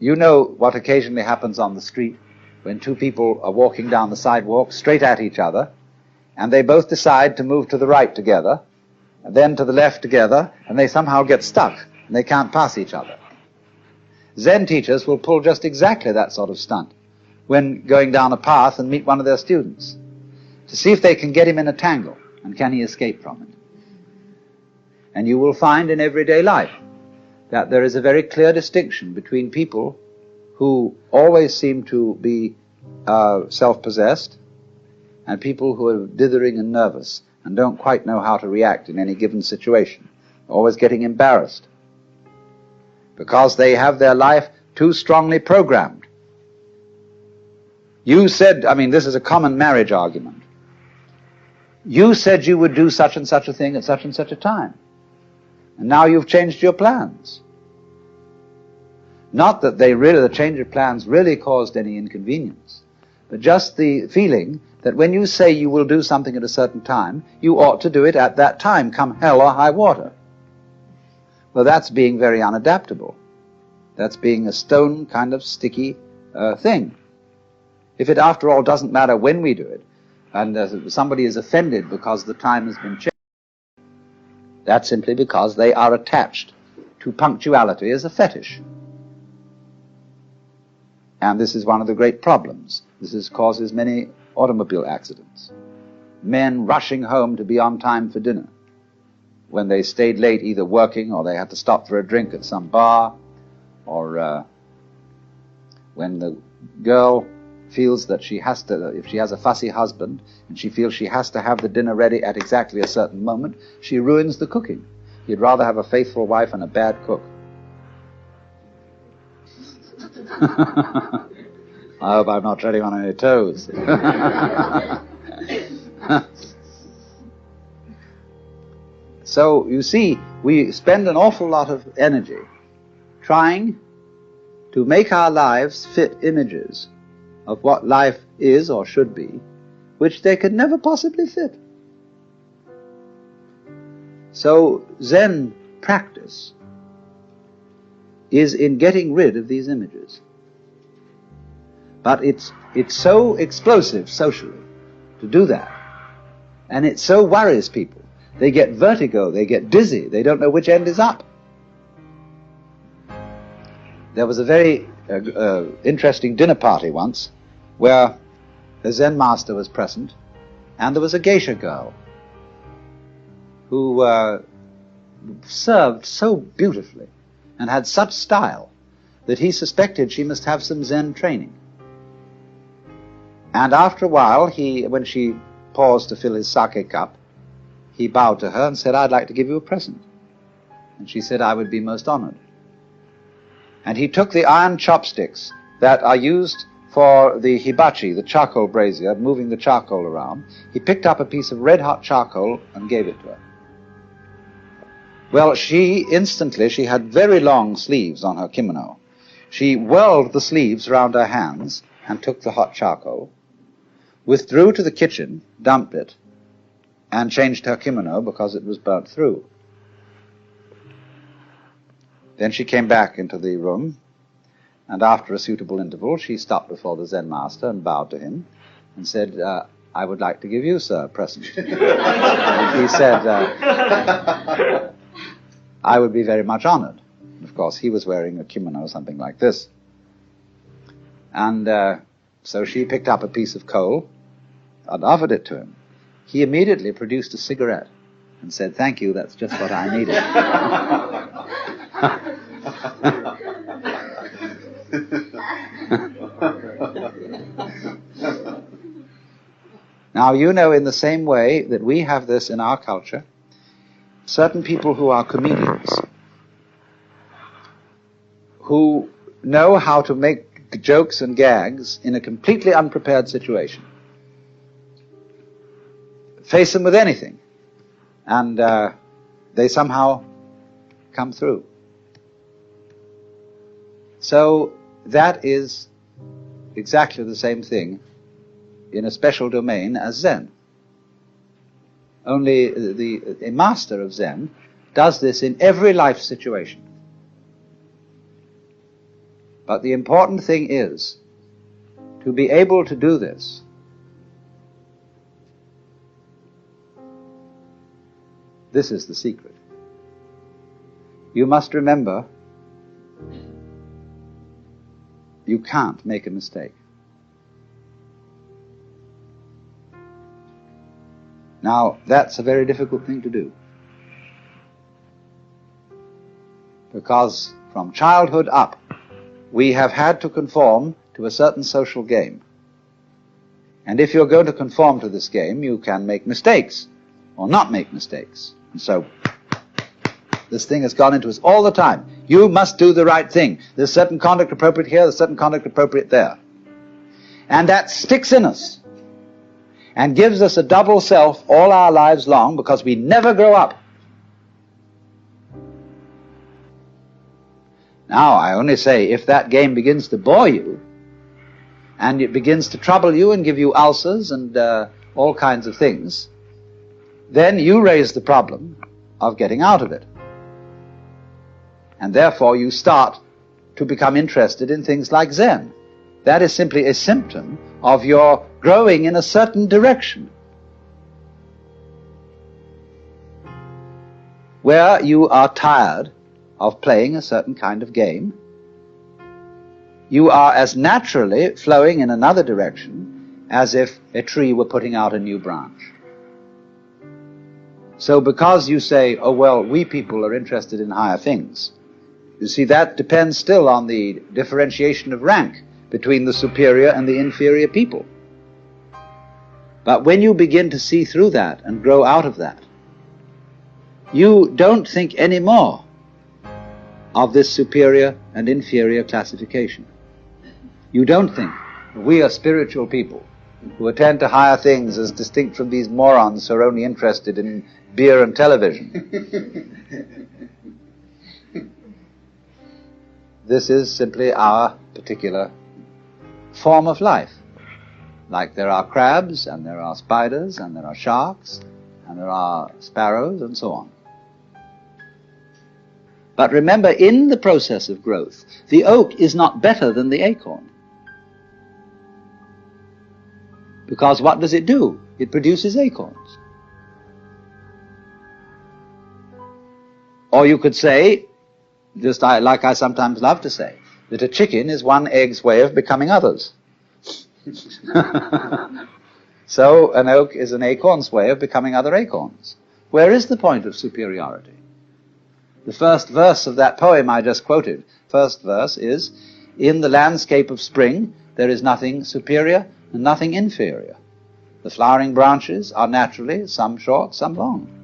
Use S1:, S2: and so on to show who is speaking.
S1: You know what occasionally happens on the street when two people are walking down the sidewalk straight at each other, and they both decide to move to the right together, and then to the left together, and they somehow get stuck, and they can't pass each other. Zen teachers will pull just exactly that sort of stunt when going down a path and meet one of their students, to see if they can get him in a tangle, and can he escape from it. And you will find in everyday life that there is a very clear distinction between people who always seem to be self-possessed and people who are dithering and nervous and don't quite know how to react in any given situation, always getting embarrassed, because they have their life too strongly programmed. You said, this is a common marriage argument. You said you would do such and such a thing at such and such a time, and now you've changed your plans. Not that the change of plans really caused any inconvenience, but just the feeling that when you say you will do something at a certain time, you ought to do it at that time, come hell or high water. Well, that's being very unadaptable. That's being a stone kind of sticky thing. If it, after all, doesn't matter when we do it, and somebody is offended because the time has been changed, that's simply because they are attached to punctuality as a fetish. And this is one of the great problems. This causes many automobile accidents. Men rushing home to be on time for dinner, when they stayed late either working or they had to stop for a drink at some bar, or when the girl feels that she has to, if she has a fussy husband and she feels she has to have the dinner ready at exactly a certain moment, she ruins the cooking. You'd rather have a faithful wife and a bad cook. I hope I'm not treading on any toes. So, you see, we spend an awful lot of energy trying to make our lives fit images of what life is or should be, which they could never possibly fit. So, Zen practice is in getting rid of these images. But it's so explosive socially to do that. And it so worries people. They get vertigo, they get dizzy, they don't know which end is up. There was a very interesting dinner party once where a Zen master was present, and there was a geisha girl who served so beautifully and had such style that he suspected she must have some Zen training. And after a while, when she paused to fill his sake cup, he bowed to her and said, "I'd like to give you a present." And she said, "I would be most honored." And he took the iron chopsticks that are used for the hibachi, the charcoal brazier, moving the charcoal around. He picked up a piece of red-hot charcoal and gave it to her. Well, she had very long sleeves on her kimono. She whirled the sleeves round her hands and took the hot charcoal, withdrew to the kitchen, dumped it, and changed her kimono because it was burnt through. Then she came back into the room, and after a suitable interval, she stopped before the Zen master and bowed to him and said, "I would like to give you, sir, a present." And he said, "I would be very much honored." Of course, he was wearing a kimono, something like this. And so she picked up a piece of coal and offered it to him. He immediately produced a cigarette and said, "Thank you, that's just what I needed." Now, you know, in the same way that we have this in our culture, certain people who are comedians, who know how to make jokes and gags in a completely unprepared situation, face them with anything, and they somehow come through. So that is exactly the same thing in a special domain as Zen. Only a master of Zen does this in every life situation. But the important thing is to be able to do this This is the secret. You must remember, you can't make a mistake. Now, that's a very difficult thing to do. Because from childhood up, we have had to conform to a certain social game. And if you're going to conform to this game, you can make mistakes, or not make mistakes. And so, this thing has gone into us all the time. You must do the right thing. There's certain conduct appropriate here, there's certain conduct appropriate there. And that sticks in us, and gives us a double self all our lives long, because we never grow up. Now, I only say, if that game begins to bore you, and it begins to trouble you and give you ulcers and all kinds of things, then you raise the problem of getting out of it. And therefore you start to become interested in things like Zen. That is simply a symptom of your growing in a certain direction, where you are tired of playing a certain kind of game. You are as naturally flowing in another direction as if a tree were putting out a new branch. So because you say, oh well, we people are interested in higher things, you see, that depends still on the differentiation of rank between the superior and the inferior people. But when you begin to see through that and grow out of that, you don't think anymore of this superior and inferior classification. You don't think we are spiritual people who attend to higher things as distinct from these morons who are only interested in beer and television. This is simply our particular form of life. Like there are crabs, and there are spiders, and there are sharks, and there are sparrows, and so on. But remember, in the process of growth, the oak is not better than the acorn. Because what does it do? It produces acorns. Or you could say, just like I sometimes love to say, that a chicken is one egg's way of becoming others. So an oak is an acorn's way of becoming other acorns. Where is the point of superiority? The first verse of that poem I just quoted, first verse is, in the landscape of spring there is nothing superior and nothing inferior. The flowering branches are naturally some short, some long.